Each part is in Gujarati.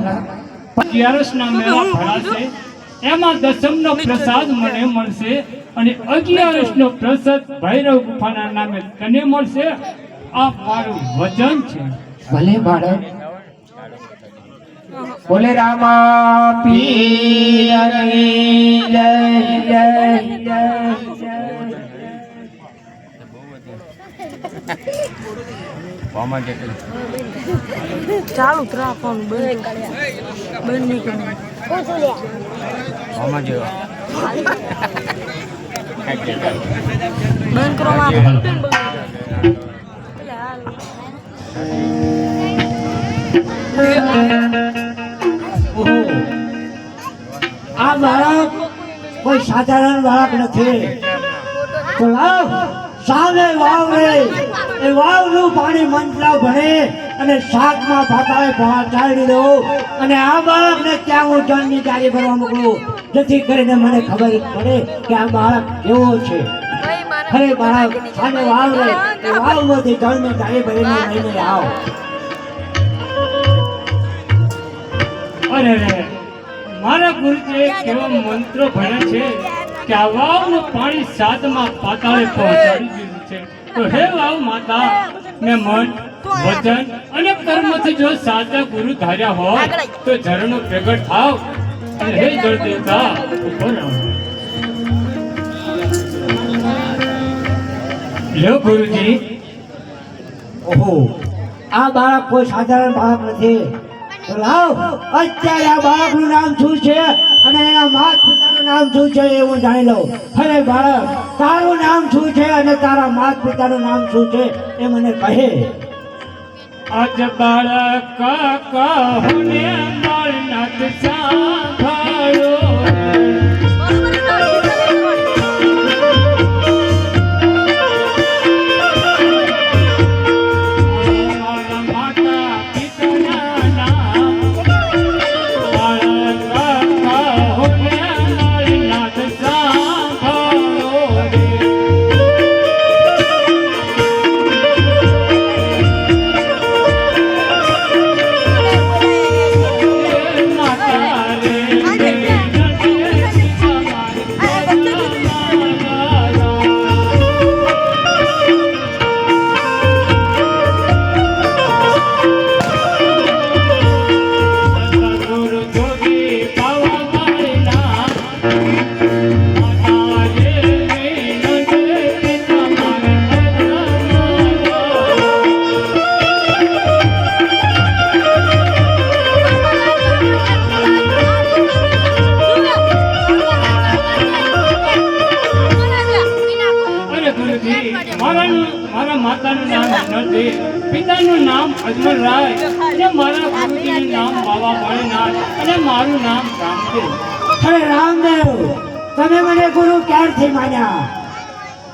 11ના મેળા ભરાશે, એમાં દસમનો પ્રસાદ મને મળશે અને 11નો પ્રસાદ ભૈરવ ગુફાના નામે તને મળશે. આ મારું વચન છે. ભલે બાળક. બોલે રામા પીરની જય જય જય ચાલુ રાખવાનું બંધ નહીં કરવાનું. બંધ કરવામાં આ બાળક કોઈ સાધારણ બાળક નથી. તો લાવ સામે વાવ રે, એ વાવનું પાણી મંત્રાવ ભણે અને 7મા પાતાળે પહોંચાડી દો અને આ બાળકને ત્યાં હું જળની ગાડી ભરવા મોકલું, જેથી કરીને મને ખબર પડે કે આ બાળક કેવો છે. અરે બાળક સામે વાવ રે, એ વાવમાંથી જળની ગાડી ભરીને લઈને આવ. અરે રે, મારા ગુરુજીએ કેવો મંત્રો ભણ્યા છે કે આ વાવનું પાણી 7મા પાતાળે પહોંચાડી દીધું છે. તો હે વાવ માતા, મેં મન, વચન અને કર્મથી જો સાચા ગુરુ ધાર્યા હોય તો ઝરણો પ્રગટ થાવ અને હે જળ દેવતા ઉભો રહો. લ્યો ગુરુજી. ઓહો, આ બાળક કોઈ સાધારણ બાળક નથી. તો લાવ અત્યારે આ બાળકનું નામ શું છે અને એના માતા પિતાનું નામ શું છે એ હું જાણી લઉં. અરે બાળક, તારું નામ શું છે અને તારા માતા પિતાનું નામ શું છે એ મને કહે. આજ બાળક કહુને મારનાથ સાંભળો, મારા માતાનું નામ નરદેવ, પિતાનું નામ અજમલરાય અને મારા ગુરુજીનું નામ બાબા ભોળેનાથ અને મારું નામ રામદેવ. અરે રામદેવ, તમે મને ગુરુ ક્યારથી માન્યા?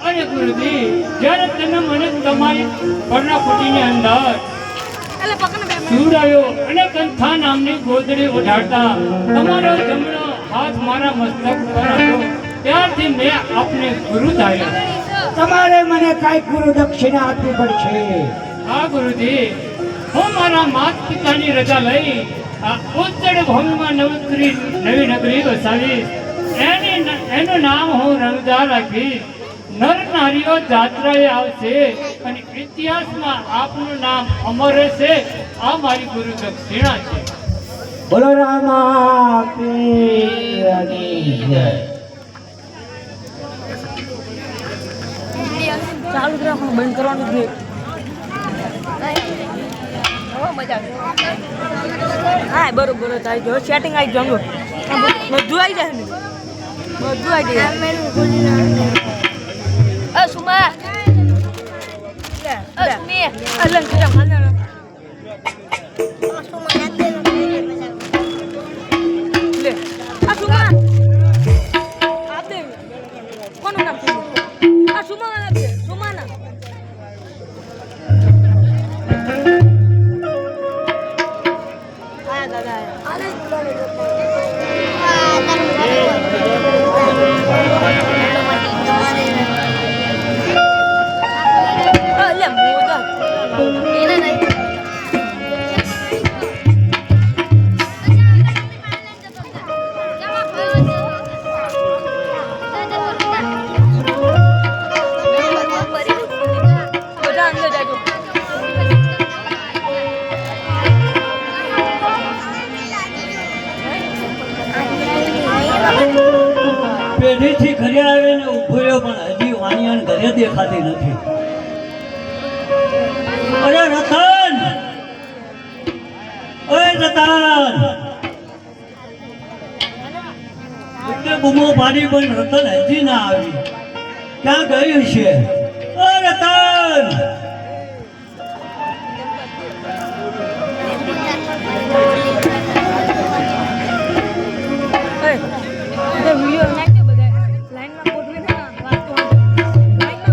અરે ગુરુજી, જ્યારે તમે મને તમારી કર્ણકુટીની અંદર સુરાયો અને કંથા નામની ગોદડી ઓઢાડતા તમારો જમણો હાથ મારા મસ્તક પર હતો, ત્યારથી મેં આપને ગુરુ ધાર્યા. તમારે મને કઈ ગુરુ દક્ષિણા આપવી પડશે. હા ગુરુજી, હું મારા માતા પિતાની રજા લઈ આ ઉજ્જડ ભૂમિમાં નવી નગરી વસાવીશ. એનું નામ હું રણુજા રાખીશ. નર નારીઓ જાત્રાએ આવશે અને ઇતિહાસમાં આપનું નામ અમર રહેશે. આ મારી ગુરુ દક્ષિણા છે. બોલો રામા પીરની જય. ચાલુ રાખવાનું બંધ કરવાનું છે. હા બરોબર થાય જો સેટિંગ આવી જંગો બધું આવી જાય ને બધું આવી જાય. સુમા સુમી અલન કરા માના લે આ સુમા આપે કોનું નામ છે? આ સુમા આપે સુમાના આયા દાદા બેન ઘરે દેખાતી નથી. અરે રતન, ઓય રતન, એટલે બૂમો પાડી પણ રતન હજી ના આવી. ક્યાં ગયું છે? ઓ રતન! વિડીયો નાખજો બધા લાઈનમાં ગોઠવીને વાત તો લાઈનમાં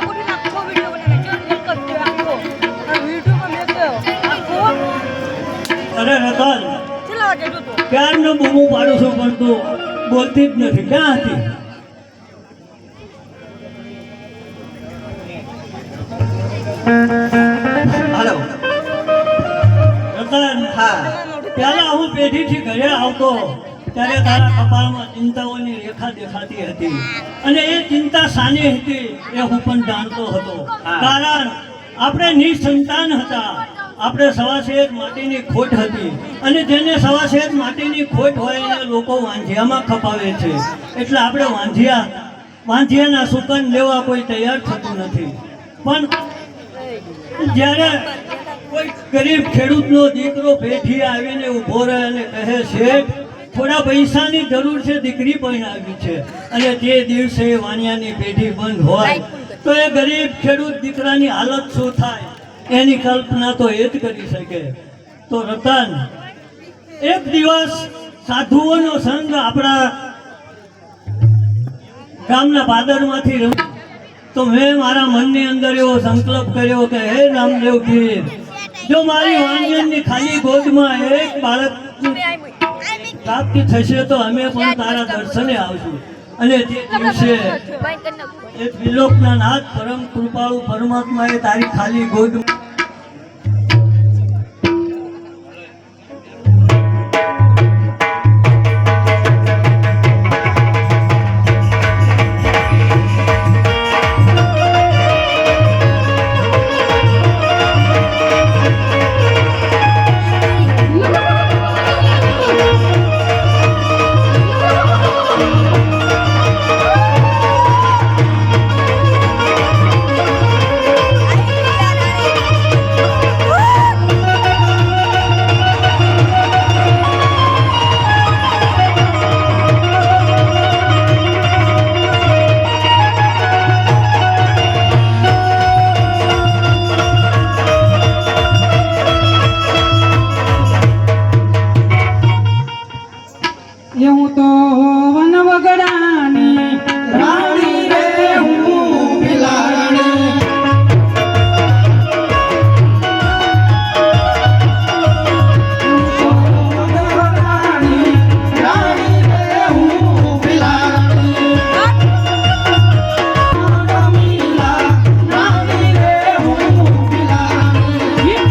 ગોઠવીને આખો વિડીયો બનાવે જો એક જ આખો વિડીયોમાં મેં કયો આખો. અરે રતન, કેટલા વાગે જોતો ક્યારનો બૂમો પાડું છું પણ તું બોલતી જ નથી. ક્યાં હતી? હાલો રતન. હા, પહેલા હું પેઢીથી ઘરે આવતો ત્યારે તારા કપાળમાં ચિંતાઓની રેખા દેખાતી હતી અને એ ચિંતા શાની હતી એ હું પણ જાણતો હતો. કારણ આપણે નિસંતાન હતા. આપણે સવાસેજ માટીની ખોટ હતી અને જેને સવાસેજ માટીની ખોટ હોય એને લોકો વાંઝિયામાં ખપાવે છે. એટલે આપણે વાંઝિયાના સુકન લેવા કોઈ તૈયાર થતું નથી. પણ જ્યારે કોઈ ગરીબ ખેડૂતનો દીકરો પેઢી આવીને ઊભો રહે અને કહે છે થોડા પૈસાની જરૂર છે, દીકરી પણ આવી છે, અને તે દિવસે વાણિયાની પેઢી બંધ હોય તો એ ગરીબ ખેડૂત દીકરાની હાલત શું થાય એની કલ્પના તો એ જ કરી શકે. તો રતન, એક દિવસ સાધુઓનો સંઘ આપણા ગામના પાદરમાંથી રમ્યો તો મેં મારા મનની અંદર એવો સંકલ્પ કર્યો કે હે રામદેવ ગીર, જો મારી વાણિયનની ખાલી ગોદમાં એક બાળક પ્રાપ્તિ થશે તો અમે પણ તારા દર્શને આવશું. અને તે દિવસે એ ત્રિલોકના નાથ પરમ કૃપાળુ પરમાત્માએ તારી ખાલી ગોદમાં હું તો વન વગડાની રાણી રે હું બિલાડી. હું તો વન વગડાની રાણી રે હું બિલાડી. રમીલા રાણી રે હું બિલાડી.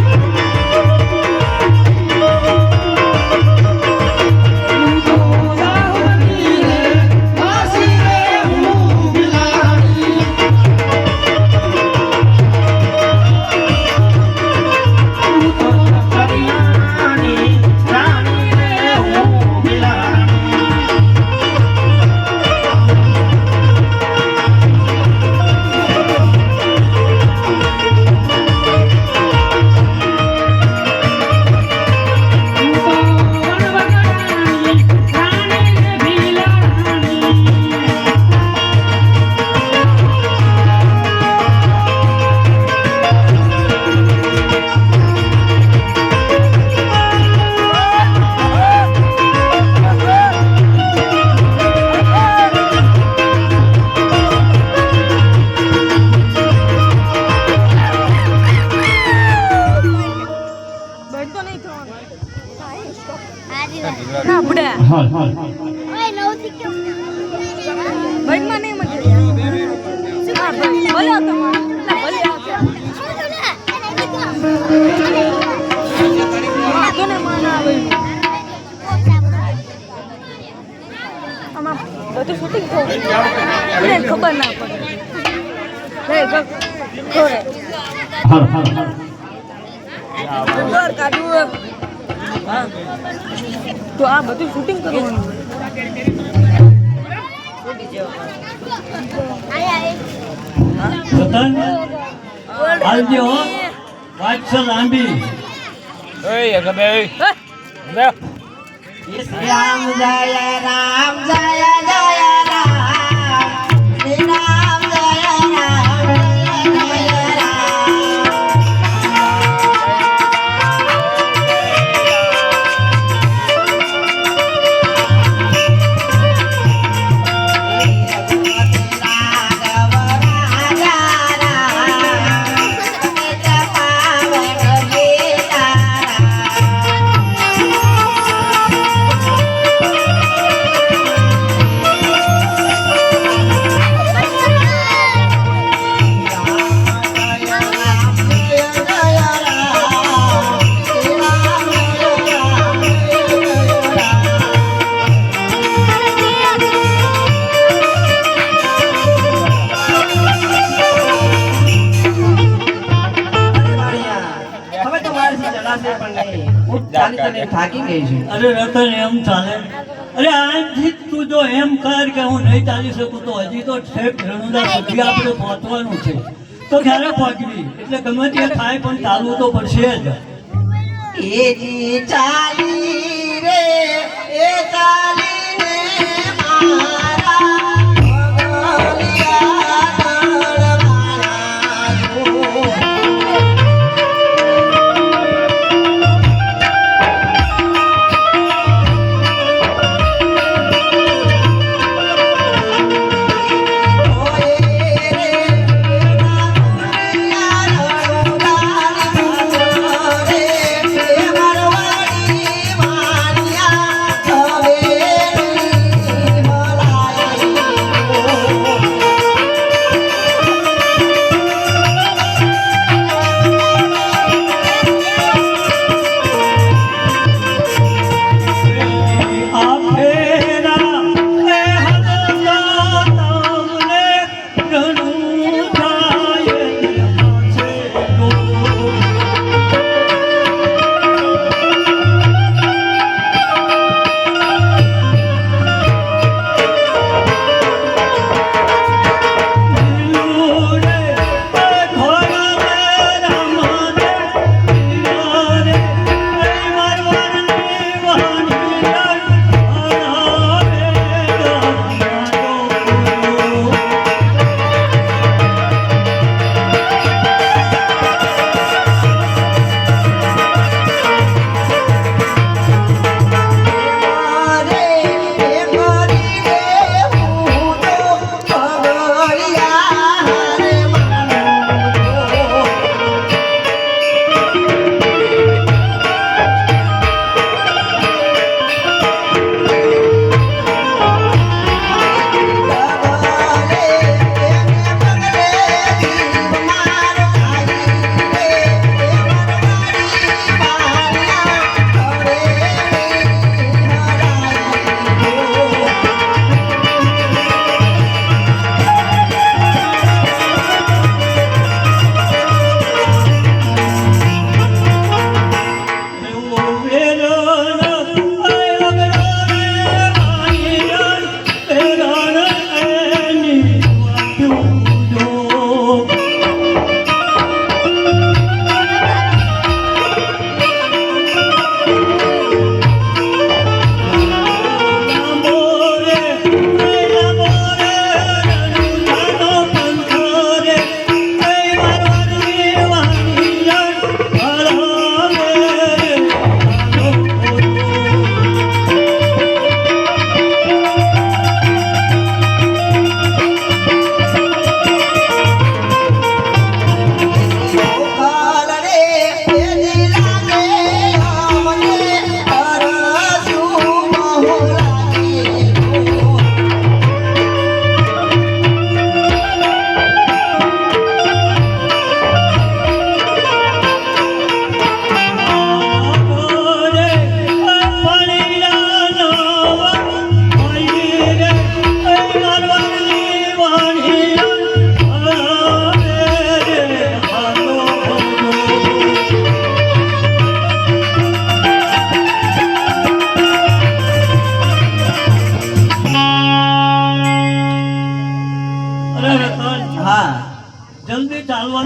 ના બુડા હાલ હાલ હાલ ભાઈમાં નહીં મજા હા ભાઈ ભલે આવતો ભલે આવતો કોને માના આવે આમાં બધું શૂટિંગ થયું મને ખબર ના પડે લે જો ખોરે હાલ હાલ હાલ ઘર કાઢું તો આ બધું શૂટિંગ કરવાનું રતન હાલજો હો વાત્સલ આંબી રામ જય રામ જય જય રામ શ્રી રામ જય રામ જય જય હવે તો મારાથી ચલાશે પણ નહીં હું ચાલી ચાલીને થાકી ગઈ છું અરે રતન એમ ચાલે અરે આથી તું જો એમ કર કે હું નહીં ચાલી શકું તો હજી તો ઠેક રણુદા સુધી આપણે પહોંચવાનું છે તો ક્યારે પહોંચવી એટલે ગમે તે થાય પણ ચાલવું તો પડશે જ એ જી ચાલી રે એ ચાલીને મારા ભગલિયા દળવાળા જો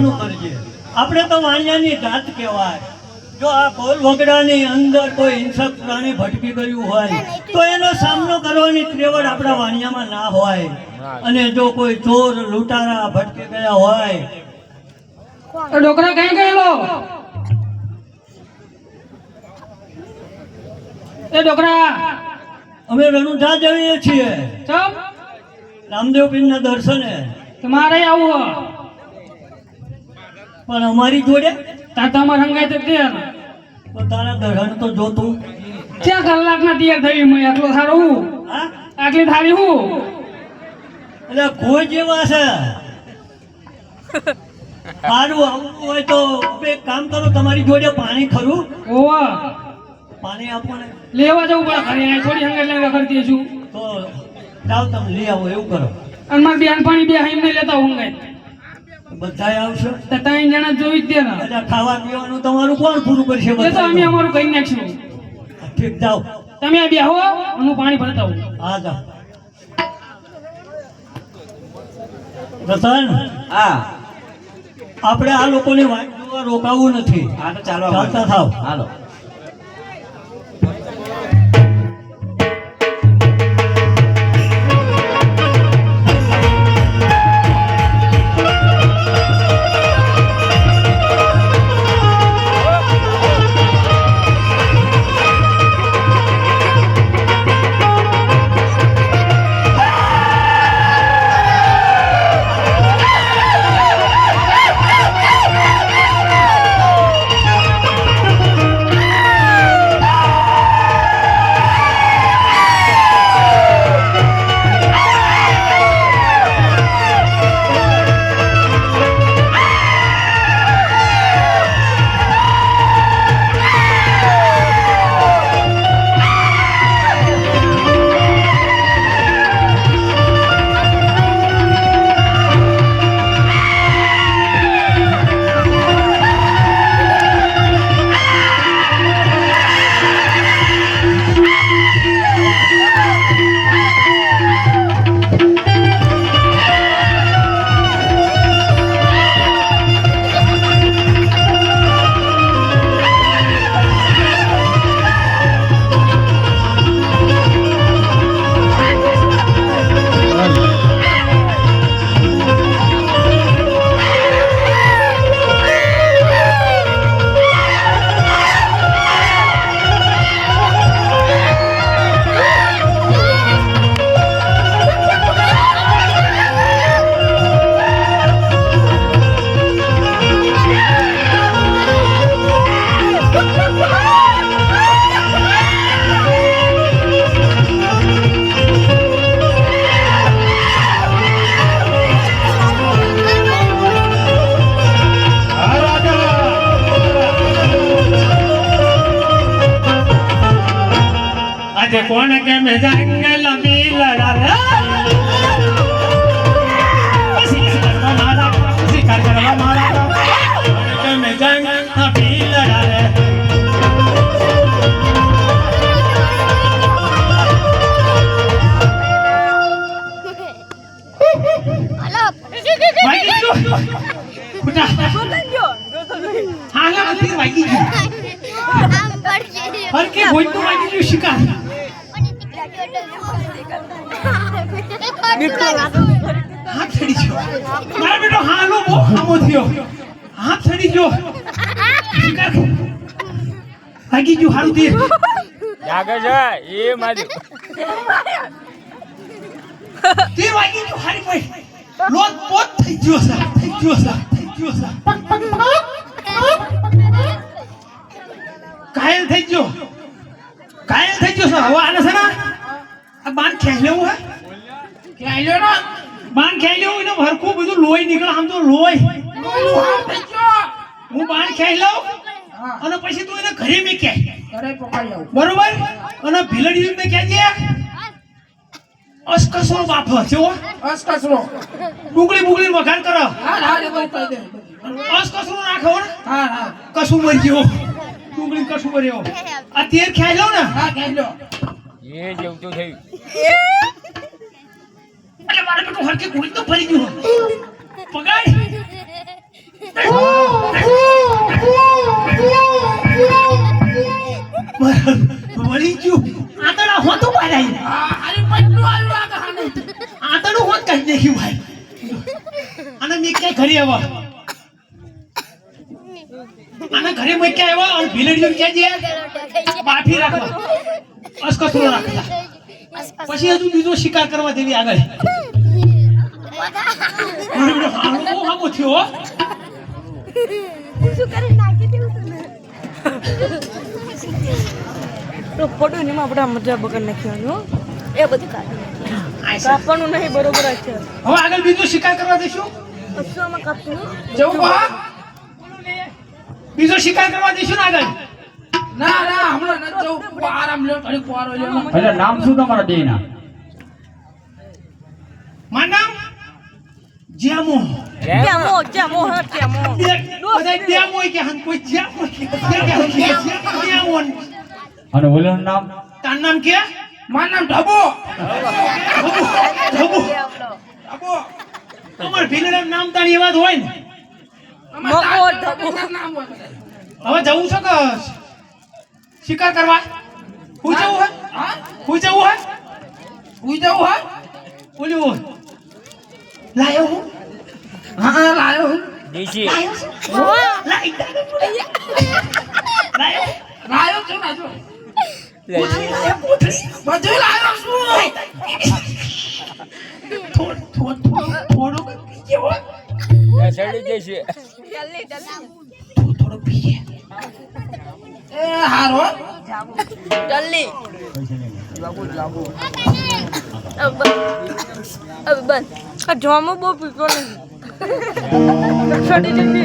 કરવાનું કરજે. આપણે તો વાણિયાની જાત કહેવાય. જો આ બોલ વગડાની અંદર કોઈ હિંસક પ્રાણી ભટકી ગયું હોય તો એનો સામનો કરવાની ત્રેવડ આપણા વાણિયામાં ના હોય. અને જો કોઈ ચોર લૂંટારા ભટકી ગયા હોય ડોકરા કઈ ગયેલો એ ડોકરા અમે રણુજા જઈએ છીએ ચમ રામદેવ પીરના દર્શને. તમારે આવું પણ અમારી જોડે ત્યાં તમારે હંગાય તો તૈયાર તો તારા દર્શન તો જોતું. ક્યાં કલાકના તૈયાર થઈ મેં આટલો સારો હું હા આટલી થાળી હું એટલે કોઈ જેવા છે. સારું આવવું હોય તો એક કામ કરો, તમારી જોડે પાણી ખરું? ઓવા પાણી આપો ને. લેવા જવું પડે ખરી અહીં થોડી હંગાઈ લેવા કરી દઈશું તો જાઓ તમે લઈ આવો એવું કરો. અને મારે બેન પાણી બે હાઈમ નહીં લેતા હંગાઈ બધાય આવશો તો ત્રણ જણા જોઈ જ દે ને એટલે ખાવા પીવાનું તમારું કોણ પૂરું કરશે? એ તો બધાય? અમે અમારું કઈ નાખશું ઠીક જાઓ. તમે આ બેહો હું પાણી ભરતા હું હા જાઓ. રતન હા આપણે આ લોકોની વાત જોવા રોકાવું નથી. હા તો ચાલો ચાલતા થાવ. હાલો. આજે કોણ કે મેં જંગલ में लड़ा रे शिकार करवा मारा कोण के मैं जंगल में लड़ा रे वागी जो कुठा हाला मती वागी जो हर के होई तो वागी जो शिकार हाथ छड़ी जो मारा बेटो हालो बो हमो थियो हाथ छड़ी जो शिकार वागी जो हारू दे જાગે છે એ મારી તે વાગી જો હારી પઈ લોટ પોત થઈ ગયો છે કાયલ થઈ ગયો છે હવે આને છે ને આ બાન ખેંચ લેવું હે ખેંચ લ્યો ને બાન ખેંચ લેવું એને હરખું બધું લોહી નીકળે આમ તો લોહી હું બાન ખેંચ લઉં અને પછી તું એને ઘરે મેકે બરોબર અને ભીલડી મેં કહેજે અસકસરો બાપો છો ડુંગળી વઘાર કરો અસકસરો નાખો ને કશું મરી ગયો ડુંગળી કશું મર્યો આ તેર ખાઈ લો ને એ જેવું તો થયું એટલે મારે બેટું હરકે ગોળી તો ફરી ગયો પગાડ વળી ગયું આતડા હોતું પાડાઈ અરે પટલું આવ્યું આગળ આતડું હોત કાઢી નાખ્યું ભાઈ અને મેં ક્યાં ઘરે આવ્યા આના ઘરે મેં ક્યાં આવ્યા અને ભીલડીઓ ક્યાં જે બાફી રાખવા અસ્કસરો રાખતા પછી હજુ બીજો શિકાર કરવા દેવી આગળ હામો થયો હો. શું કરે નાખી દેવું તને તો ફોટો ને એમાં આપણે મજા બગડ નાખ્યો એ બધું કાઢી કાપવાનું નહીં બરોબર જ છે હવે આગળ બીજો શિકાર કરવા દેશું કશુંમાં કાપતું જવું બા બીજો શિકાર કરવા દેશું ને આગળ ના ના હમણાં ન જવું આરામ લ્યો થોડી પોરો લ્યો એટલે નામ શું તમારા બેયના? મારું નામ જ્યામો જામો જામો હા જામો બધા જ્યામો કે હન કોઈ જ્યામો કે જ્યામો અને ઓલું નામ? તારું નામ કે મારું નામ ઢબો ઢબુ અમાર ભીલડા નામ તાણી એવા જ હોય ને મગો ઢબુ હવે જવું છે કે શિકાર કરવા હું જવું હે હું જવું હે ઉઈ જાવ હા ઓલું લાયો હું હા લાયો હું દેશી. લાઈ લાયો લાયો છો ના જો બધું લાયો છું થોડો કેવો સડી જશે. જલ્દી જલ્દી થોડો પીએ એ હારો જલ્દી अब बंद आ जामो बो पीको नहीं छोटी जल्दी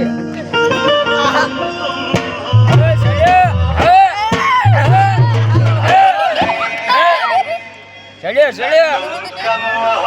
સડ્યો સડ્યો.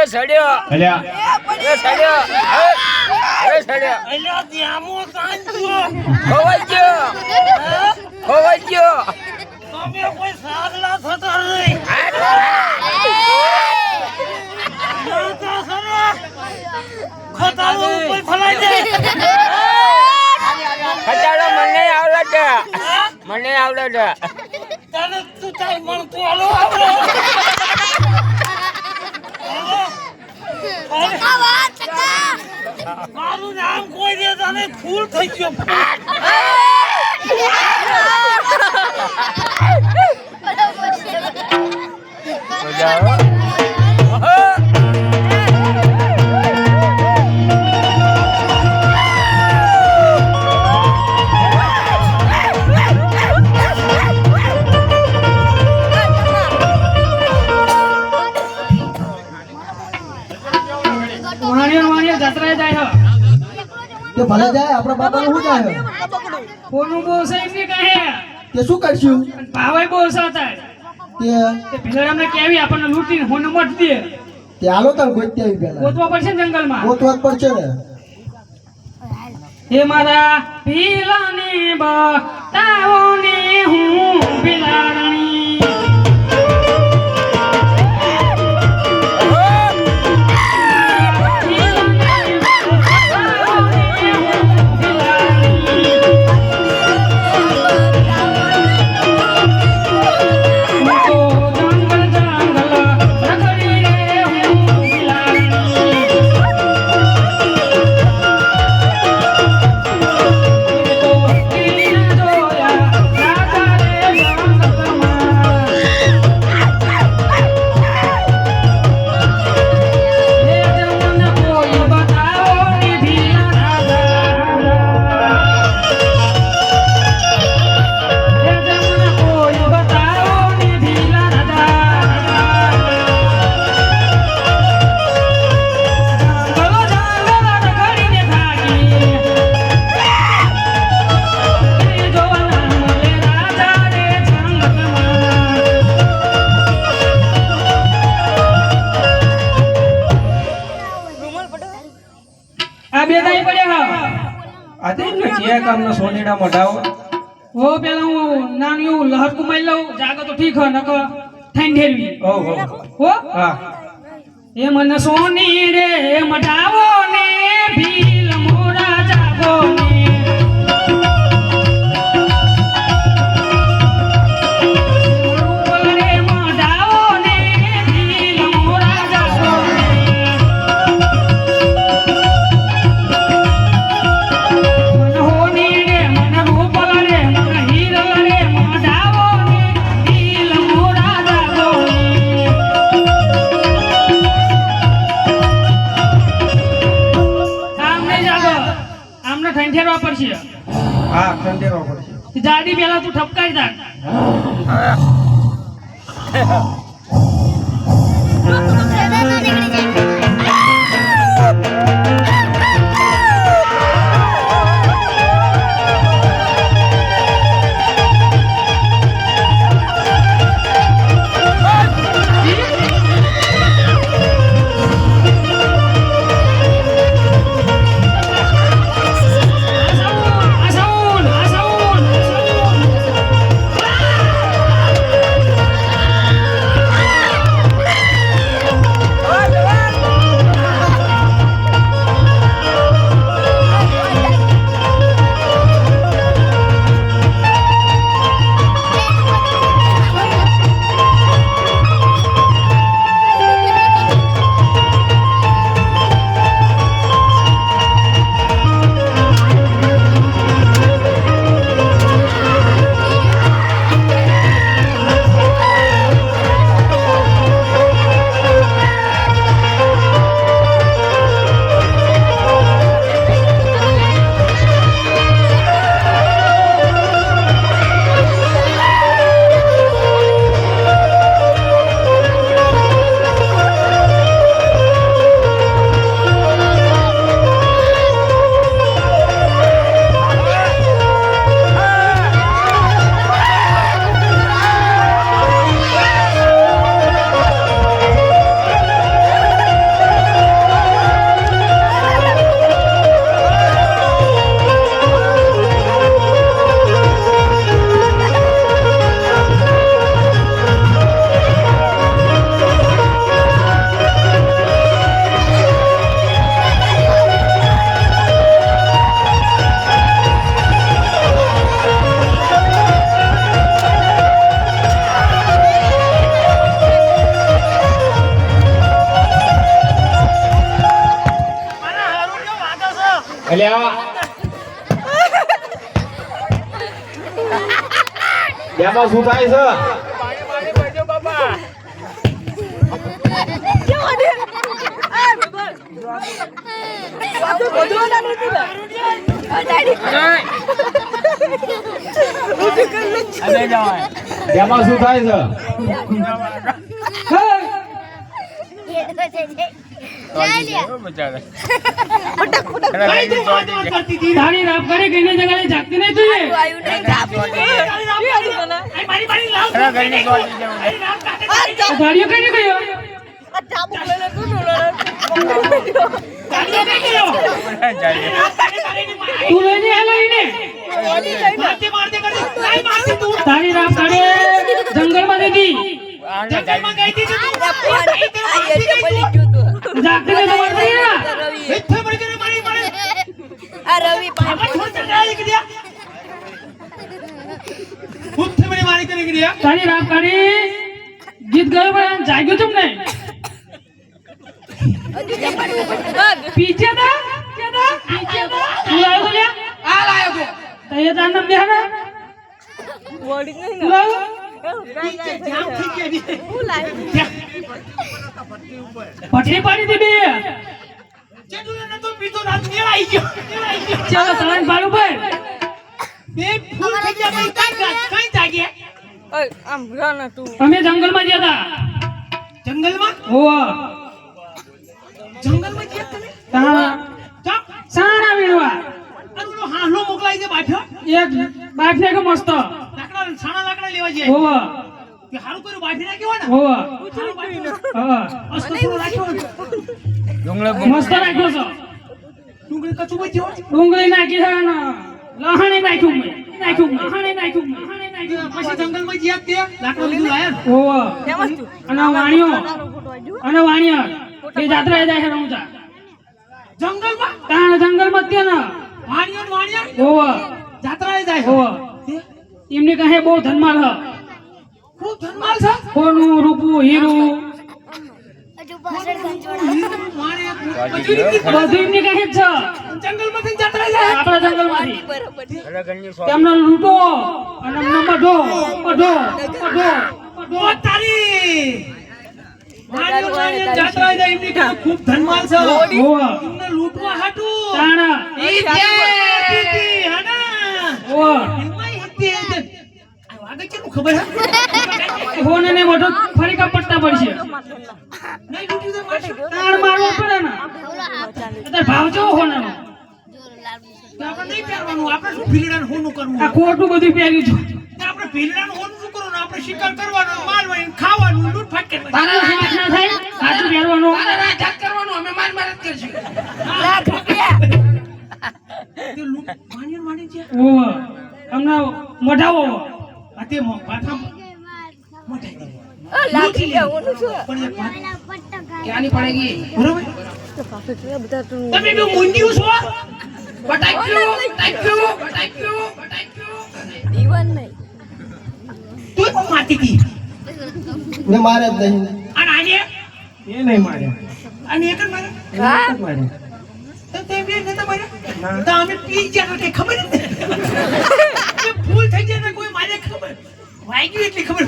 સડ્યો અલ્યા એ સડ્યો એ સડ્યો અલ્યા જામો કાંજો ખોવાઈ ગયો ખોવાઈ ગયો. તમે કોઈ સાગલા થતા નહીં ખતાલો ઉપર ફલાઈ જાય ખટાડો મને આવડે મને આવડે. તને તું તાર મન કોલો આવડે મારું નામ કોઈ દે તને ફૂલ થઈ ગયો વાણિયા ભલે જાય આપણા બાપાનું શું જાય કોનું બહુ છે એમને કહે તે શું કરશું અને ભાવે બહુ સાતા તે તે ભીલર અમને કેવી આપણને લૂંટીને હોને મત દે તે હાલો તાર ગોતી આવી પેલા ગોતવા પડશે ને જંગલમાં ગોતવા જ પડશે ને હે મારા પીલાની બતાવોની હું બિલાડણી સોનેડા મઢાવો ઓ પેલા હું નાનું એવું લહર કુમાઈ લઉં જાગો તો ઠીક હોય નકર ઠંડેરવી ઓહો હો હા એ મન સોની રે મઢાવો ને ભીલ મોરા જાગો ને રૂપલ રે મઢાવો ને ભીલ મોરા જાગો ને મન હોની રે મન રૂપલ રે મન હીરલ રે મઢાવો ને ભીલ મોરા જાગો ને આમ નહીં જાગો આમને ઠંઠેરવા પડશે હા ખંડેરો પડશે જાડી પેલા તું ઠપકાઈ જા એમાં શું થાય છે એમાં શું થાય છે તોડી ગયો બચારા કઈ તું વાત કરતી હતી? તારી રાપ કરી ગઈને જગાડે જાગતી નહીં તું એ? આયુ નહીં કાપી તારી રાપ કરી. આઈ મારી લાવ. ખરા ઘરની તોડી ગયો તારી રાપ કાઢે. આ ગાડીઓ કઈ ગયો? ચાબુક લઈને તું નો ગાડીઓ કઈ ગયો? જાય તું લઈને આ લઈને ઓલી લઈને મારતે મારતે કરી. કાઈ મારતી તું? તારી રાપ કાઢે જંગલમાં દીધી. આને જંગલમાં જાય ગઈ હતી તું? આ એટલે બની ગયું તું જાગતી નહીં તો મારતી નહીં ના. રવિ ઇથે મરી ગઈ મારી મારે. આ રવિ આમાં છોડ ચડાઈ ગયા. ઉથે મરી મારી કરી ગયા. તારી રાપ કાઢી ગીત ગયો પણ જાગ્યો તમને. પીછે था क्या था पीछे था तू लायो तो लिया આ લાયો તો तो ये जान नम लिया ना બોડી નહીં तू लायो પીછે जाम ठीक है भी હું લાવ્યો पटरी पानी दे बे चेडू ने तो पीतो रात में आई गयो चलो तलान बालू पर बे फूल થઈ ગયા ભાઈ કઈ જાગે ઓય આમ રાના તું અમે જંગલ માં ગયા હતા જંગલ માં ઓ જંગલ માં ગયા તમે તા સાણા વેણવા અને ઓલો હાલો મોકલાઈ દે બાઠ્યો એક બાઠને કે મસ્ત લાકડા સાણા લાકડા લેવા જાય ઓ કે હારું કર્યું બાઠી નાખ્યો ને ઓ હા મસ્ત થોડો રાખ્યો ડુંગળો મસ્ત રાખ્યો છો ડુંગળી કચું બચ્યો ડુંગળી નાખી છે ને લહાણે નાખ્યું મેં લહાણે નાખ્યું પછી જંગલ માં ગયા તે લાકડા લીધું આયા ઓ ફેમસ તું અને વાણિયો ફોટો આજો અને વાણિયા એ જાત્રા જાય છે રમુજા જંગલમાં તાણ જંગલમાં તે ને વાણિયા ઓ જાત્રા જાય ઓ એમને કહે બહુ ધનમાલ હ ખૂબ ધનમાલ છે કોનું રૂપું હીરું બધું એમને કહે જ છે જંગલમાંથી જાત્રા જાય આપણા જંગલમાંથી બરાબર ખરા ઘરની તેમનો લૂંટો અને એમનો બધો તારી જાત્રા જાય એમની કહે ખૂબ ધનમાલ છે ઓ એમને લૂંટવા હાટું તાણા ઈ જે દીદી હના ઓ એમાં હિતી આ વાગે કેનું ખબર હે ફોન ને મોટો ફરી કા પટ્ટા પડશે નહીં લૂંટી તો મારશે તાણ મારવો પડે ને એટલે ભાવ જો હોનાનો આપણે નહીં પહેરવાનું આપણે શું ભીલડાનું હોનું કરવું આ ખોટું બધું પહેર્યું છે આપણે ભીલડાનું હોનું શું કરવાનું આપણે શિકાર કરવાનો મારવાનું ખાવાનું લૂંટફાટ કરવાની તારા હાથ ના થાય સાચું પહેરવાનું તારે રાજાત કરવાનું અમે માર માર જ કરશું લાખ રૂપિયા તે લૂંટ માની છે ઓ હમણાં મોઢાવો આ તે માથા મોઢાઈ દે લાખ રૂપિયા હું છું પણ એક વાત ક્યાંની પડેગી બરોબર તો પાછું જોયા બધા તું તમે બે મુંડિયું છો બટાક્યું દીવાન નહીં તું કોણ મારતી હતી ને મારે જ નહીં અને આને એ નહીં માર્યા અને એક જ માર્યા તો તે બે નતા માર્યા તો અમે પી ગયા તો ખબર જ નહીં ભૂલ થઈ જાય ને કોઈ મારે ખબર વાગ્યું એટલી ખબર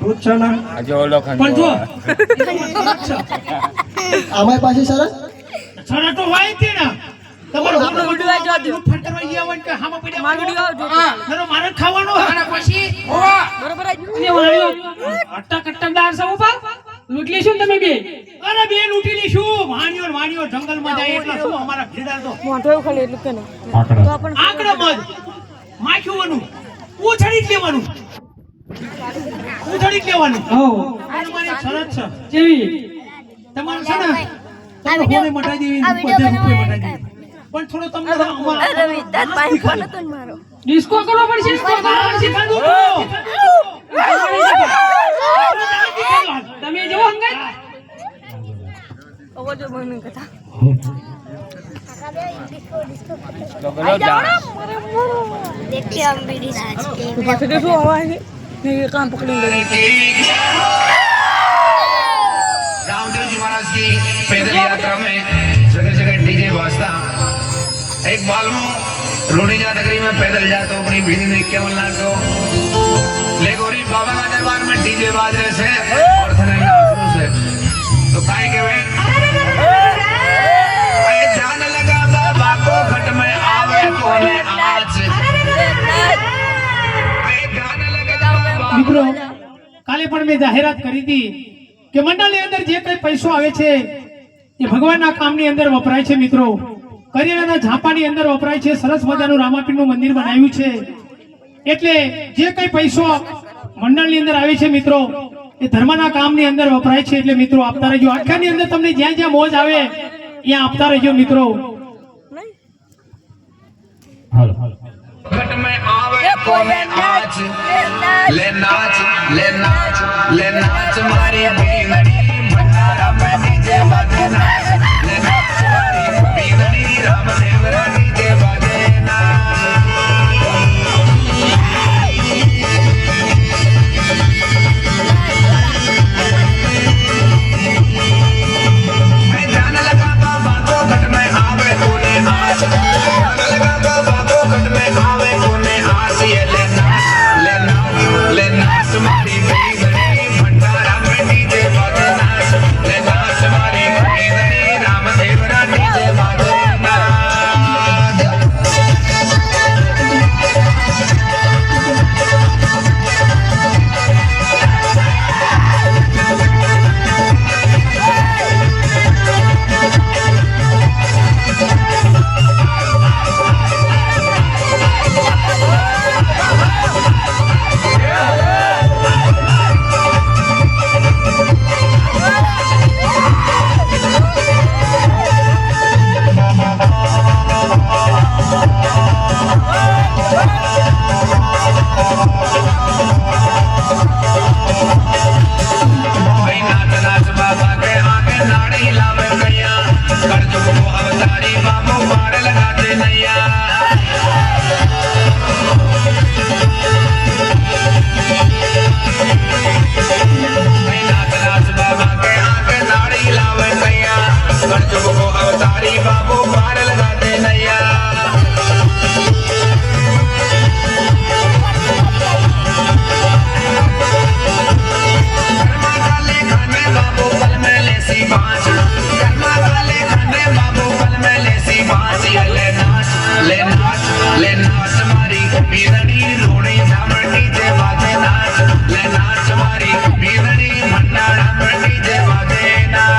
પૂછો ના આજે ઓલો પણ જો અમારી પાસે સરસ છોરા તો હોય તે ને તમારો આપણો વિડિયો જોજો ફટ કરવા ગયા હોય કે હામાં પડ્યા મારો વિડિયો જોજો મારો મારે ખાવાનો અને પછી ઓવા બરોબર આજો ને વાળ્યો અટકદાર સૌ પર લૂંટ લેશું તમે બે અરે બે લૂંટી લેશું વાણિયો જંગલમાં જાય એટલે શું અમારા ભીડા તો મોઢો ખાલી એટલું કે ને તો આપણ આંકડા મત માખ્યુંવાનું ઉછળી જ લેવાનું હો તમારી શરત છે જેવી તમારું છે ને તમે હોને મટાઈ દેવી બધે રૂપે મટાઈ દેવી પણ થોડો તમને રવિ તાર પાસે ફોન હતો ને મારો ડિસ્કો કરવો પડશે તમે જો હંગાઈ અવો જો મને કથા તો ગલો જા देखिए हम भी आज के पास देखो आवाज है ये काम पकड़ ले रामदेव जी महाराज की पैदल यात्रा में जगह जगह डीजे बजता एक बाल में लोणीजा नगरी में पैदल जातो अपनी भीड़ ने केवल लागतो ले गोरी बाबा का दरबार में डीजे बाज रहे से और थनाई नाचरो से तो काहे के वे अरे जान लगा बाबा को खट में आवे कोने आज अरे गाना लगा बाबा મિત્રો મેં જાહેરાત કરી હતી કે મંડળની અંદર જે કઈ પૈસો આવે છે એ ભગવાનના કામની અંદર વપરાય છે મિત્રો. કરિયાણાના ઝાંપાની અંદર વપરાય છે. સરસ મજાનું રામાપીરનું મંદિર બનાવ્યું છે. એટલે જે કઈ પૈસો મંડળની અંદર આવે છે મિત્રો એ ધર્મના કામની અંદર વપરાય છે. એટલે મિત્રો આપતા રહેજો. આખ્યાની અંદર તમને જ્યાં જ્યાં મોજ આવે ત્યાં આપતા રહેજો મિત્રો. घट में आवे कोने आँच ले नाच ले नाच ले नाच मारी बीनड़ी भंडारा में डीजे बाजे नाच ले नाच मारी बीनड़ी रामदेव रा डीजे बाजे जान लगा बाबा घट में आवे कोने आँच जान लगा बाबा घट में आवे कोने आँच ये ले नाच मारी बीनड़ी भंडारा में डीजे बाजे नाच ले नाच मारी बीनड़ी रामदेव रा डीजे बाजे अवतारी बाबू पार लगाते नैया गरमा काले खाने बाबू पल में लेसी बाँच गरमा काले खाने बाबू पल में लेसी बाँच ये ले नाच मारी बीनड़ी रोड़ी झामर डीजे बाजे नाच ले नाच मारी बीनड़ी भंडारा में डीजे बाजे नाच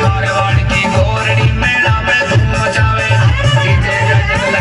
मारवाड़ की गोरड़ी मेला में धूम मचावे डीजे गजल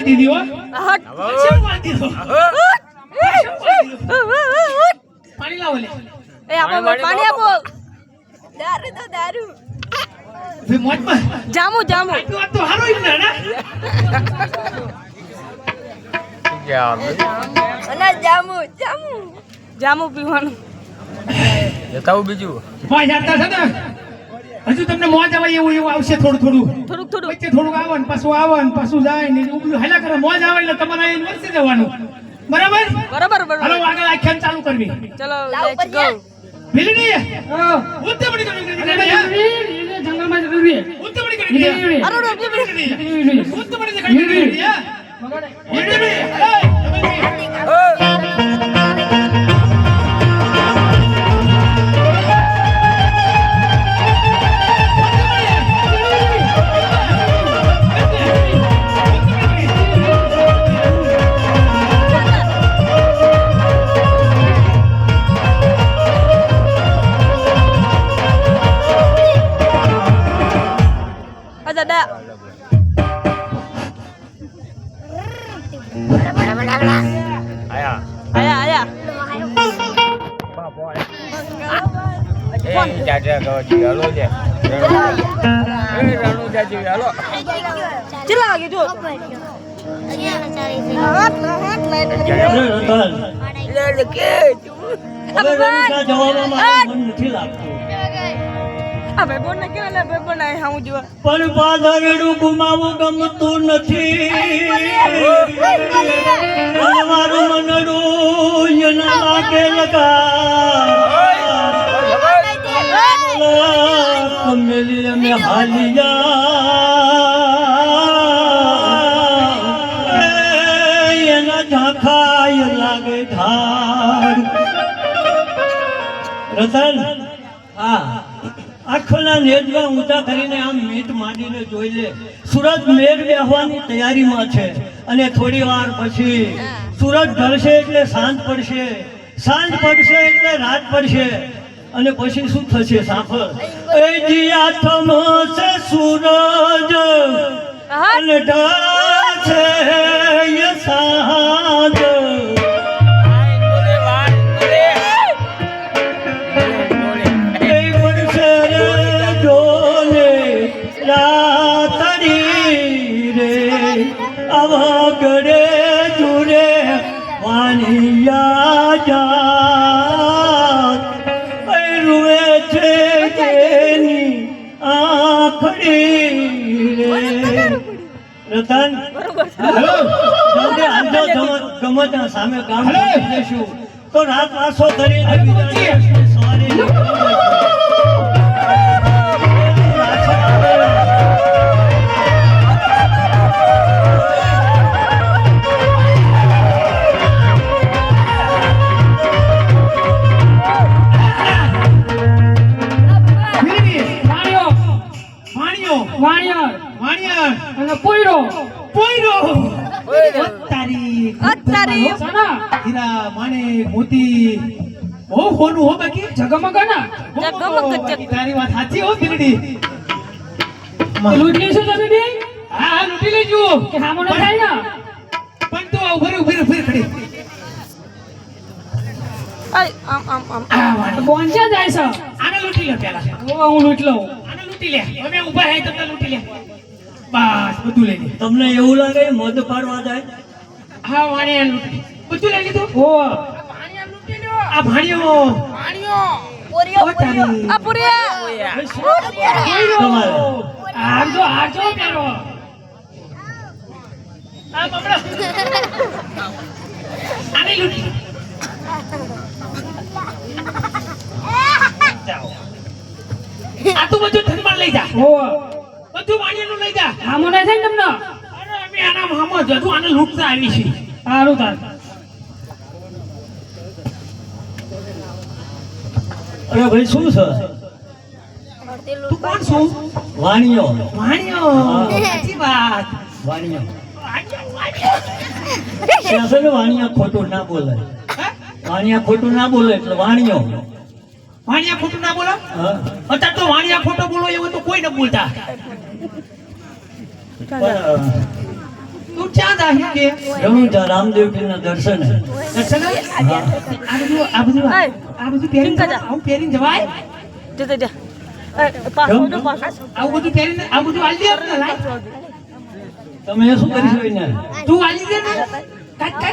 દીધી હો હટ શું વાત દીધો પાણી લાવો લે એ આપો પાણી આપો દારૂ તો દારૂ ભઈ મોજમાં જામુ જામુ આટલું વાત તો હારો જ ને અને જામુ જામુ જામુ પીવાનું જતાવું બીજું મોજ આવતા છે ને હજુ તમને મોજ આવે એવું આવશે થોડું થોડુંક વચ્ચે થોડુંક આવે ને પાછું જાય ને ઉભું હાલા કરે મોજ આવે એટલે તમારે અહીં વરસી જવાનું બરાબર બરાબર હાલો આગળ આખ્યાન ચાલુ કરવી ચલો લેટ્સ ગો મિલની ઉત્તમડી જંગલમાં જતી ઉત્તમડી કરી અરે ઉત્તમડી દાદા આયા આયા એ જાજા ગોજી હાલો છે રણુ જાજી હાલો ચલા વાગે જો લે કે જવામાં મારું મન નથી લાગતું આ ભાઈ બોલ ને કે લે ભાઈ બનાય હું જો પણ પાદરડું ગુમાવું ગમતું નથી મારું મનડું એના લાગે લગા મેલી અમે હાલિયા એના ઝાંખાય લાગે ધાર રતન હા આંખોના નેજવા ઊંચા કરીને આમ મીટ માંડીને જોઈ લે સૂરજ મેઘ બેહવાની તૈયારીમાં છે અને થોડી વાર પછી સૂરજ ઢળશે એટલે સાંજ પડશે સાંજ પડશે એટલે રાત પડશે અને પછી શું થશે સાંભળ એ જી આથમશે સૂરજ અને ઢળશે એ સાંજ ગડે જુરે વાણિયા જા રૂએ છે તેની આખડી રે રતન હેલો જલ્દી આવજો ગમતના સામે કામ કરી દેશું તો રાત પાછો કરીને બીજા સવારે અને પોયરો તારી હીરા માણે મોતી બહુ હોનું હો બાકી જગમગ ના તારી વાત સાચી હો બિરડી લૂંટ લેશું તમે બે હા લૂંટી લેજો કે હામો ન થાય ને પણ તો ઉભરી ખડી આમ આમ આમ બોંચા જાય છે આને લૂંટી લે પેલા હું લૂંટ લઉં આને લૂંટી લે અમે ઊભા હે તમને લૂંટી લે બસ બધું લઈ લે તમને એવું લાગે મધ પાડવા જાય હા વાણે લૂંટી બધું લઈ લીધું ઓ આ ભાણિયો પોરિયો તારી આ પોરિયા તમારે આરજો પેરો આ બબડા આને લૂંટી આ તો બધું ધનમાં લઈ જા ઓ બધું વાણિયાનું લઈ જા હામો ન થાય ને તમને અરે અમે આના મામા જદુ આને લૂંટતા આવી છે સારું તાર અરે ભાઈ શું છે તું કોણ છું વાણિયો વાણિયો સાચી વાત વાણિયો ત્યાં છે ને વાણિયા ખોટું ના બોલે વાણિયા ખોટું ના બોલે એટલે વાણિયો વાણિયા ખોટું ના બોલો હા અત્યારે તો વાણિયા ખોટો બોલો એવું તો કોઈ ન બોલતા તું ક્યાં જાહી કે રણુજા રામદેવજીના દર્શને. દર્શન આ બધું પહેરીને ટીંકા જા. આવું પહેરીને જવાય જતા જા પાછો પાછો આવું બધું પહેરીને આ બધું આલી દે આપણે લાય. તમે શું કરીશું એને? તું આલી દે ને કાટ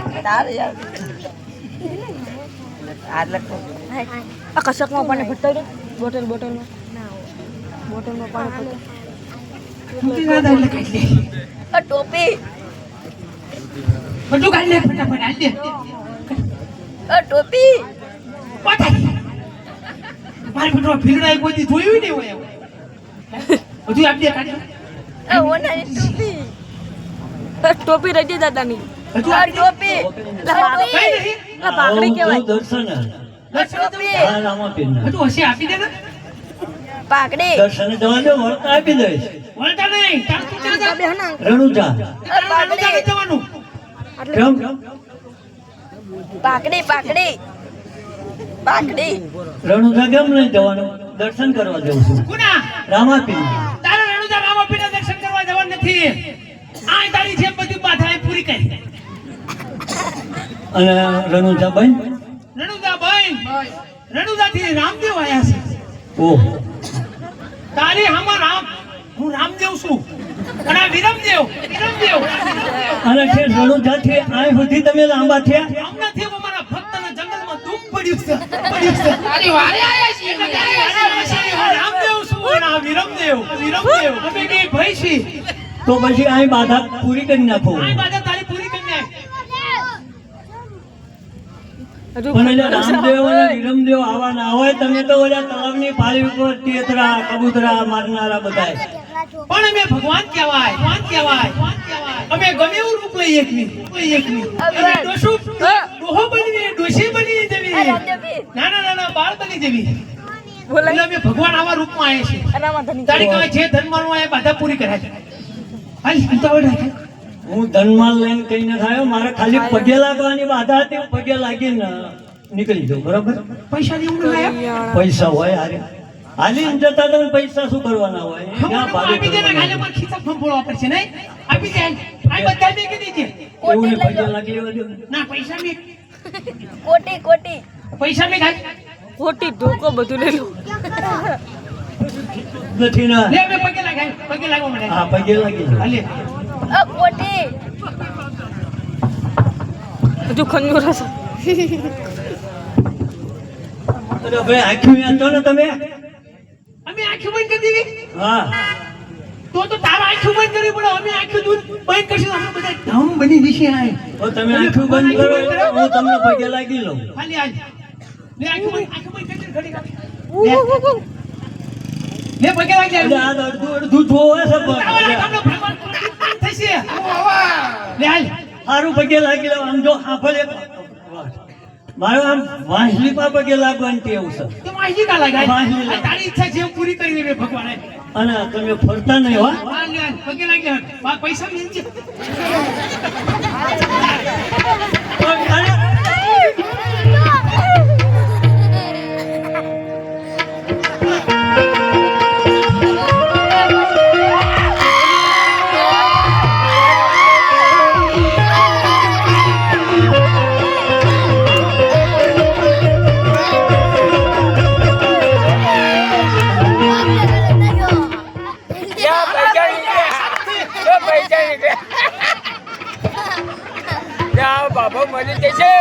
આ કશકમાં પાણી ભરતા દે બોટલમાં પાણી ભરતા તૂટી ના જાય એટલે કાઢી લે. આ ટોપી બધું કાઢી લે ફટાફટ આલી દે. આ ટોપી પાછા મારી બેટો ભીલડા કોઈ દી જોયું નહીં હોય એવું. બધું આપી દે કાઢી લે. આ ઓનાની ટોપી આ ટોપી રહી દાદાની બધું આ આપી દે. ટોપી કઈ નહીં. આ ભાગડી આવું કહેવાય દર્શને. ટોપી હા, રામાપીરના. બધું હશે આપી દે ને. પાઘડી દર્શને જવા દો, વળતા આપી દઈશ. વળતા નહીં. તાર તું ક્યાં જા? રણુજા. રણુજા નથી જવાનું. કેમ? પાઘડી રણુજા કેમ નહીં જવાનું? દર્શન કરવા જવું છું. કોના? રામાપીરના. તારે રણુજા રામાપીરના દર્શન કરવા જવાનું નથી. આ તારી જેમ બધી બાધા એ પૂરી કરી. અને રણુજા ભાઈ. રણુજા ભાઈ રણુજાથી રામદેવ આયા છે. ઓહો. તારી હામાં હું રામદેવ છું અને આ વિરમદેવ. અને છે રણુજાથી અહીં સુધી તમે લાંબા થયા? હમણાંથી અમારા ભક્તના જંગલમાં દુઃખ પડ્યું છે. તારી વારે આયા છીએ હું રામદેવ છું અને આ વિરમદેવ. અમે બે ભાઈ છીએ. તો પછી અહીં બાધા પૂરી કરી નાખો. આ બાધા તારી પૂરી કરી નાખ. પણ એટલે રામદેવ અને વિરમદેવ આવા ના હોય. તમે તો ઓલા તળાવની પાળી ઉપર તેતરા કબૂતરા મારનારા બધાય. પણ અમે ભગવાન કહેવાય. અમે ગમે એવું રૂપ લઈએ એકની. અમે ડોહો બની ડોશી બની જવી. ના બાળ બની જવી. બોલાય એટલે અમે ભગવાન આવા રૂપમાં આયા છીએ. રામાધની તારી કહેવાય જે ધર્મમાં એ બાધા પૂરી કરે છે. હાલ ઉતાવળ રાખ. હું ધનમાલ લઈને કઈ ન થાય. મારે ખાલી પગે લાગવાની બાધા હતી. હું પગે લાગીને નીકળી જાઉં. બરાબર? પૈસા જેવું ન લાયા. પૈસા હોય હારે હાલીને જતા તમે પૈસા શું કરવાના હોય? ક્યાં ભાગે આપી દે ને કરવાના ગાલે હોય? પર ખીચા ફંફોળવા પડશે નહીં. આપી દે. આ બધા મેં કીધી છે. એવું ને પગે લાગી લેવા દો. ના પૈસા મેં કોટી પૈસા મેં ખાઈ. કોટી ધોકો બધું લઈ લો નથી ના. લે મેં પગે લાગવા મને. હા, પગે લાગી લો. હાલે. આ કોટી બધું ખંજોર હશે અરે ભાઈ આંખ્યું યાદ ને તમે. અમે આંખો બંધ કરી દીધી. હા, તો તારા આંખો બંધ કરવી પડે. અમે આંખો બંધ કરશું અમે બધા ઢમ બની જશે. આ તો તમે આંખ્યું બંધ કરો એટલે હું તમને પગે લાગી લઉં. ખાલી આજ લે આંખો બંધ કરી ઘડી લે પગે લાગી એટલે જાય. આ અડધું જોવે છે પણ. તમને ભગવાન થશે. લે હાલ. સારું પગે લાગી લઉં. આમ જો આંખો મારો આમ વાંસલી પા પગે લાગવાની ટેવ છે. તો માહિતી કા લાગાય. માહિતી લાગે. આ તારી ઈચ્છા છે એમ પૂરી કરી દેવી ભગવાને. અને તમે ફરતા નહીં હો. હા લે પગે લાગી પૈસા મિલશે. બાબા મળી જશે.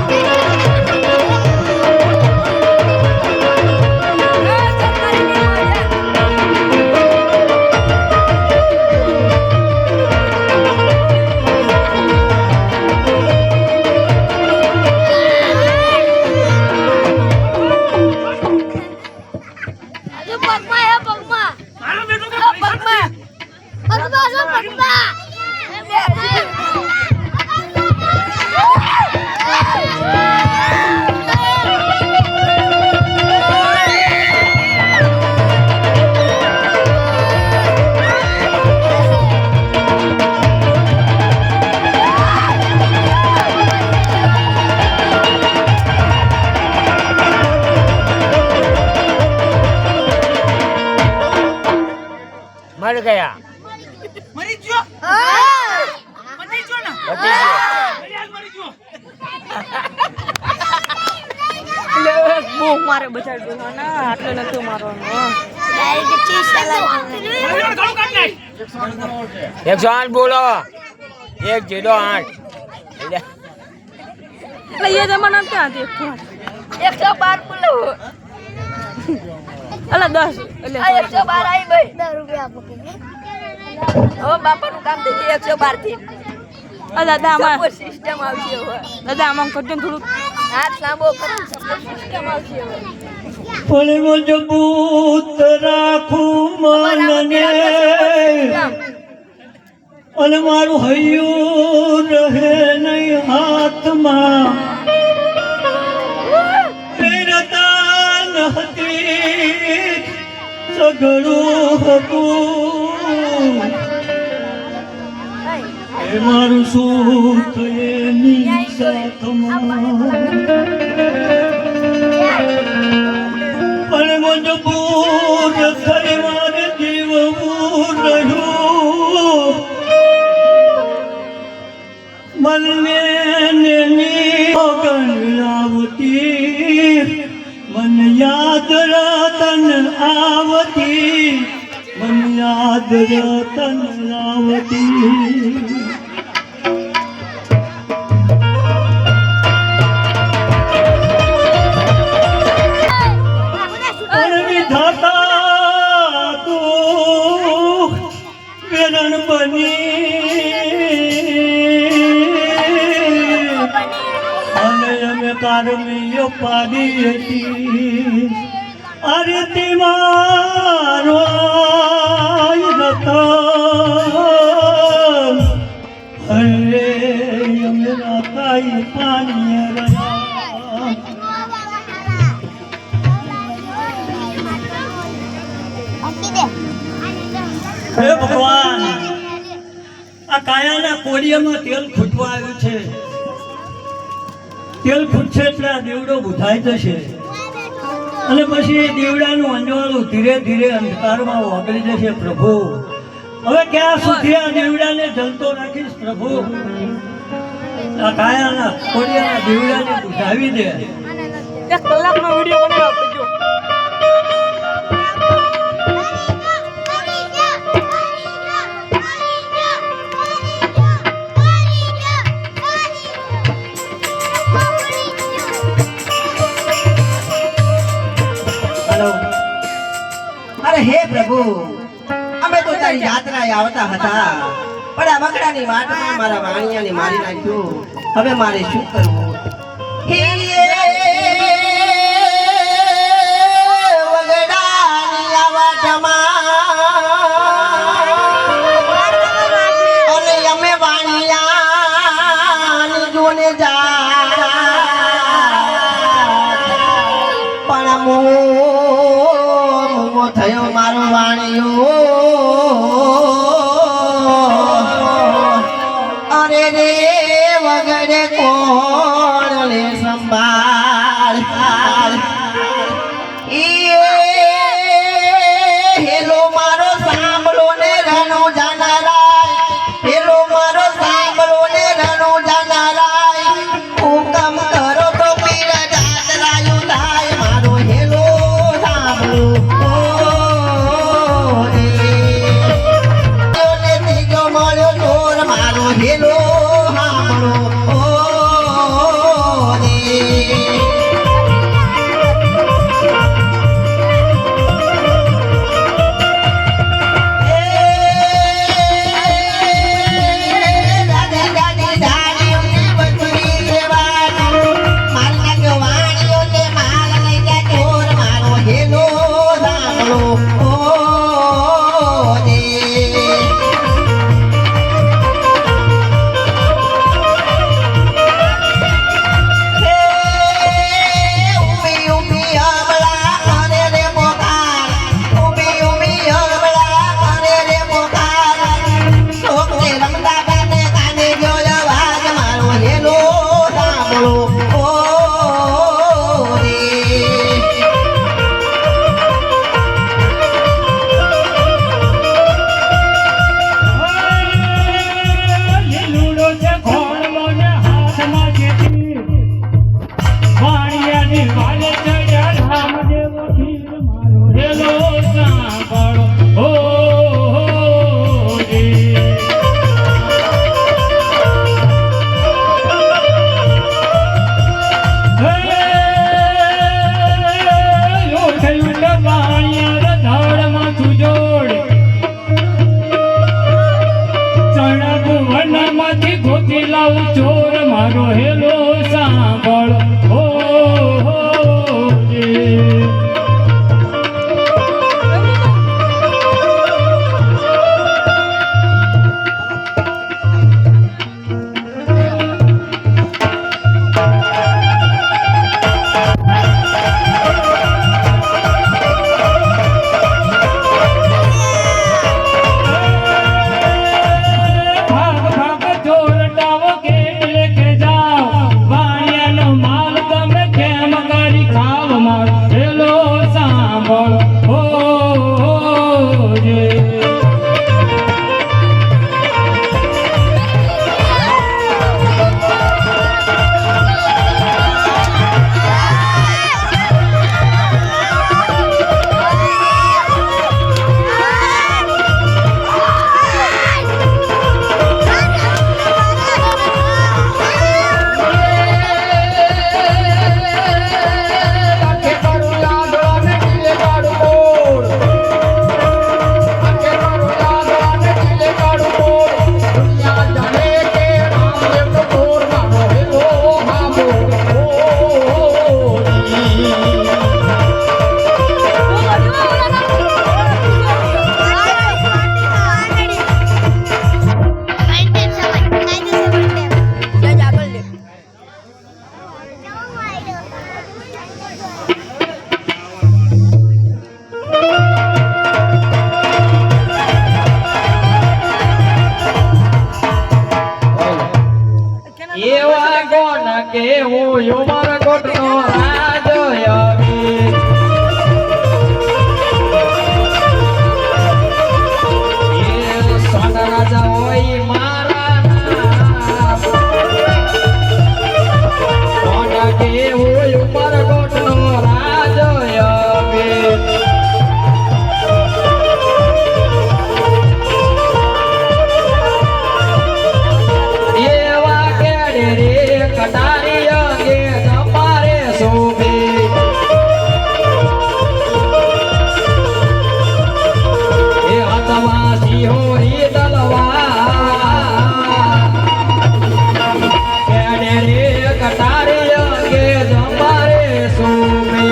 કોટી મર ગયા મરી ગયો મરી ગયો ને પતી ગયો. મરી ગયો એટલે બહુ મારે બધા ડોહાના આટલો નતો મારવાનો ડાયરેક્ટ ચીઝ સલાડ ગળું કાઢ નાખ 108 બોલો 108 એટલે એ જમાના ક્યાં હતી 112 બોલો અલા 10 એટલે 112 આવી ભાઈ 10 રૂપિયા આપો હવે બાપાનું કામ થઈ ગયું 112 થી દાદા આમાં સિસ્ટમ આવશે હવે દાદા આમાં કરજો ને થોડું હાથ લાંબો કરો સિસ્ટમ આવશે હવે પણ મજબૂત રાખું મનને અને મારું હૈયું રહે નહીં હાથમાં રતાન હતી સઘળું હતું એ મારું સુખ એની સાથમાં પણ મજબૂર થઈ મારે જીવવું રહ્યું મનને આવતી મન યાદ રતન આવતી મન યાદ રતન આવતી વિધાતા તું વેરણ બની અને અમે કારમીઓ પાડી હતી અરે તે મારો રતન અરે અમે રાતાઈ પાણી રહ્યા હે ભગવાન આ કાયાના કોડિયામાં તેલ ખૂટવા આવ્યું છે તેલ ખૂટશે એટલે આ દીવડો બુધાઈ જશે અને પછી એ દીવડાનું અંજવાળું ધીરે ધીરે અંધકારમાં ઓગળી જશે પ્રભુ હવે ક્યાં સુધી આ દીવડાને જલતો રાખીશ પ્રભુ આ કાયાના કોડિયાના દીવડાને બુધાવી દે 1 કલાકનો વિડિયો બનાવ્યો આપજો અરે હે પ્રભુ અમે તો તારી યાત્રાએ આવતા હતા પણ આ વગડાની વાટમાં મારા વાણિયાને મારી નાખ્યો હવે મારે શું કરવું હે વગડાની આ વાટમાં અને અમે વાણિયાની જોને જા પણ મો થયો મારો વાણિયો અરે રે વગડે કોણ લે સંભાળ હેલો મારો સાંભળો ને રણો જાનારાય હેલો મારો સાંભળો ને રણો જાનારાય હુકમ કરો તો પીર જાતરાયું થાય મારો હેલો સાંભળો હેલો સાંભળો ધાડમાં જેથી વાણિયાની વાલે ચડ્યા રામદેવ ખીર મારો હેલો સાંભળો હો જી. હે લોઠયું વાણિયા ધાડમાં તું જોડ ચણક વનમાંથી ગોતી લાવું ચોર મારો હેલો સાંભળ હો જી. ભાગ ભાગ ચોર ટાવો ગેટ લેકે જાઓ વાણિયાનો માલ તમે કેમ કરી ખાવ મારો હેલો સાંભળ હો જી. એવા કોણ કે હું ઉમરકોટનો રાજ આવી. એ સોના રાજા હોય મારા નામ. કોણ કે હું ઉમરકોટનો રાજ આવી. એવા કેડે રે કટારી અંગે તમારે શોભે. એ હાથમાં સિંહોરી તલવાર. કેડે રે કટારી અંગે તમારે શોભે.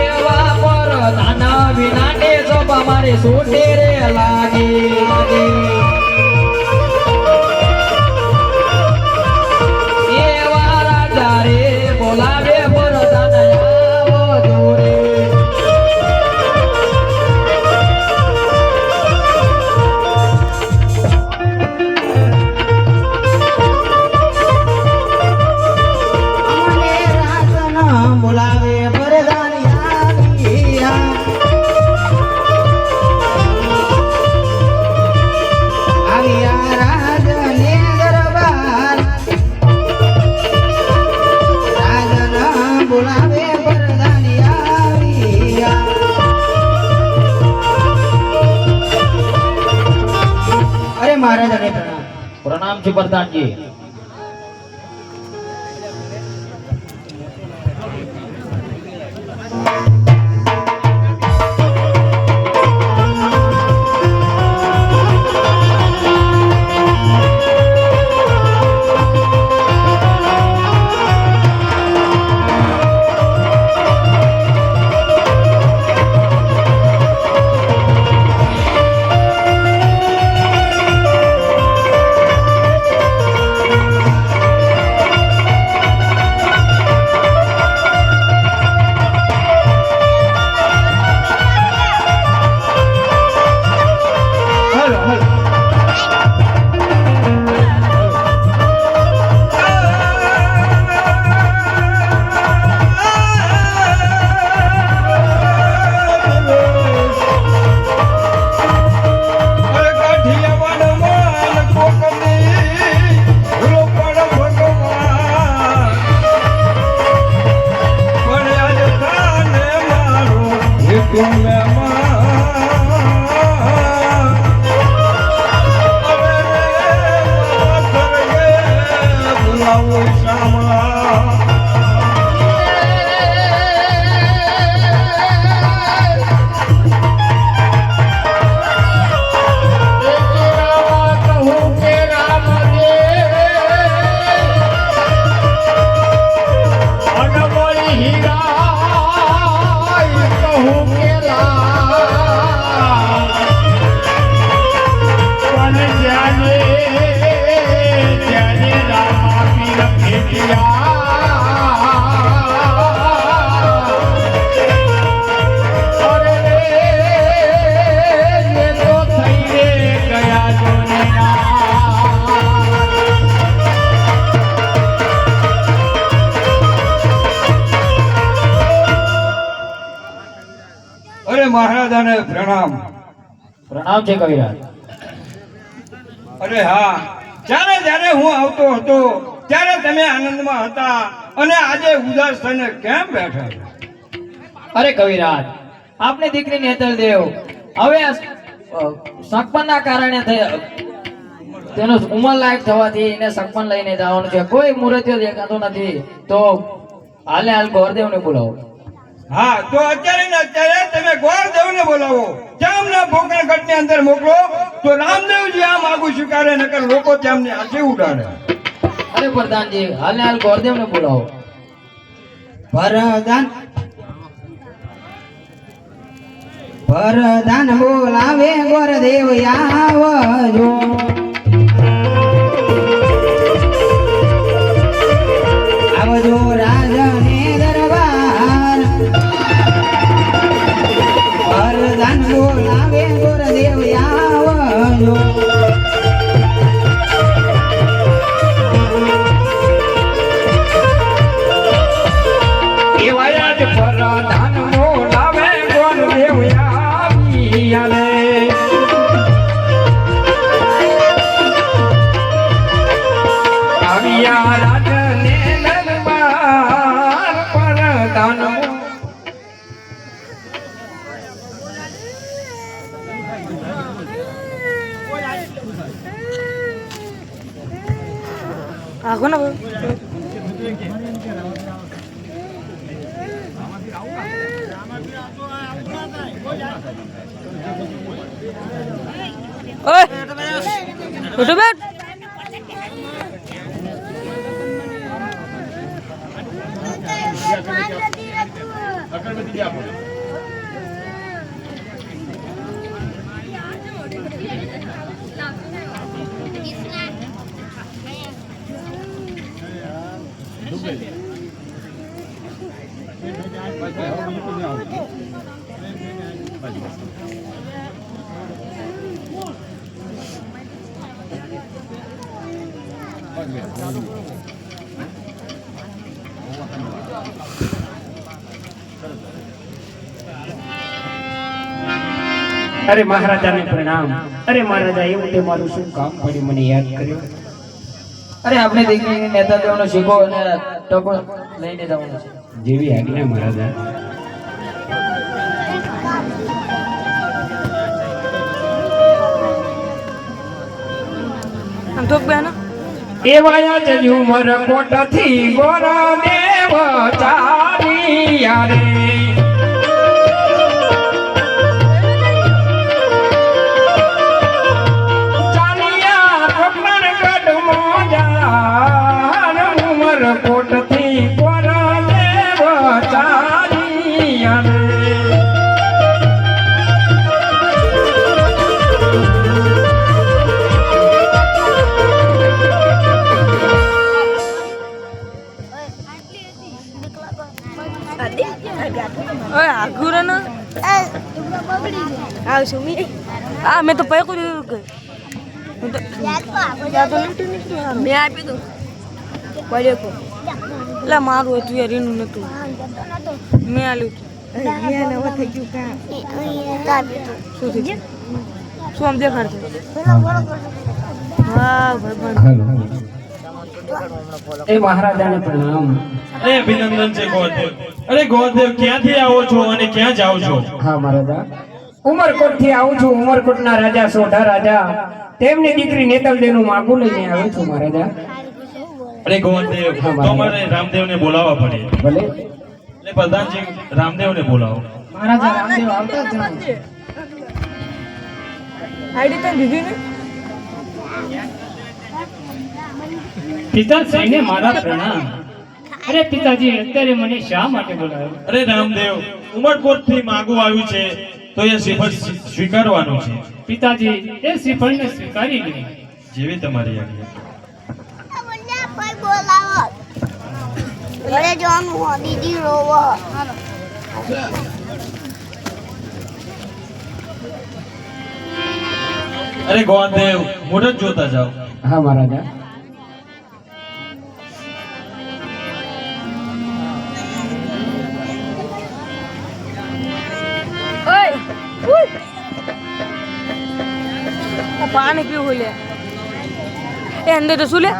એવા પર દાના વિનાને સોબા મારે સોટે રે લાગે. એવા રાજા રે બોલાવે પર દાના આવો જોરે. અમને રાતના બોલાવે વરદાની આવ્યા. આવ્યા રાજને દરબાર. રાજના બોલાવે વરદાની આવ્યા. અરે મહારાજાને પ્રણામ. પ્રણામ છે પ્રધાનજી. મહારાજાને પ્રણામ. પ્રણામ છે કવિરાજ. અરે હા, જ્યારે હું આવતો હતો ત્યારે તમે આનંદમાં હતા અને આજે ઉદાસ થઈને કેમ બેઠા? અરે કવિરાજ, આપની દીકરી નેતલ દેવ હવે સગપણના કારણે તેનો ઉંમર લાયક થવાથી એને સગપણ લઈને જવાનું છે. કોઈ મુહૂર્ત્યો દેખાતો નથી, તો હાલ ગોરદેવને બોલાવો. હા, તો અત્યારે ને અત્યારે તમે ગોરદેવને બોલાવો. જામના પોકરણગઢની અંદર મોકલો તો રામદેવજી આ માગું સ્વીકારે, નકર લોકો તેમની આંખે ઉડાડે. અરે પ્રધાનજી, હાલ ગોરદેવને બોલાવો. વરદાન બોલાવે ગોરદેવ આવજો. આવજો રાજને દરબાર. વરદાન બોલાવે ગોરદેવ આવજો. એવાયા જ વરદાન બોલાવે ગોરદેવ આવીયાને. આવ્યા રાજને દરબાર વરદાન. આખો ને ઓય ઉઠો બેટ. અરે મહારાજાને પ્રણામ. અરે મહારાજા, એવું તે મારું શું કામ પડ્યું, મને યાદ કર્યો? અરે આપણી દીકરીને નેતા દેવનો શીખો અને ટકો લઈને જવાનું છે. જેવી આજ્ઞા મહારાજા. આમ થોક બેન એવાયા જ ઉમર કોટથી ગોરદેવ ચાલ્યા રે. કોટથી ગોરદેવ ચાલ્યા રે. ઓય આઘુર ને આ સુમી આ મેં તો પૈકો દીધું કે મેં આપી દઉં પડ્યો કો એટલે મારું હતું યાર, એનું નતું મેં આલ્યું શું થઈ ગયું? શું આમ દેખાડશે? હા ભગવાન. એ મહારાજાને પ્રણામ. અરે અભિનંદન છે ગોરદેવ. અરે ગોરદેવ, ક્યાંથી આવો છો અને ક્યાં જાઓ છો? હા મહારાજા, ઉમરકોટ થી આવું છું. ઉમરકોટના રાજા સોઢા રાજા તેમની દીકરી નેતલદેવનું માગું લઈને આવ્યો છું મહારાજા. અરે ગોરદેવ, તો અમારે રામદેવને બોલાવવા પડે. ભલે. એટલે પ્રધાનજી, રામદેવને બોલાવો. મહારાજા રામદેવ આવતા જ જાઓ. આઈડી તો દીધી ને પિતાશ્રીને મારા પ્રણામ. અરે પિતાજી, અત્યારે મને શા માટે બોલાવ્યો? અરે રામદેવ, ઉમરકોટ થી માગું આવ્યું છે, તો એ શ્રીફળ સ્વીકારવાનું છે. પિતાજી, એ શ્રીફળને સ્વીકારી લે. જેવી તમારી આજ્ઞા. અરે ગોરદેવ, મુહૂર્ત જોતા જાઓ. હા મહારાજા. ઓય પાણી પીવું લે એ અંદર તો શું લે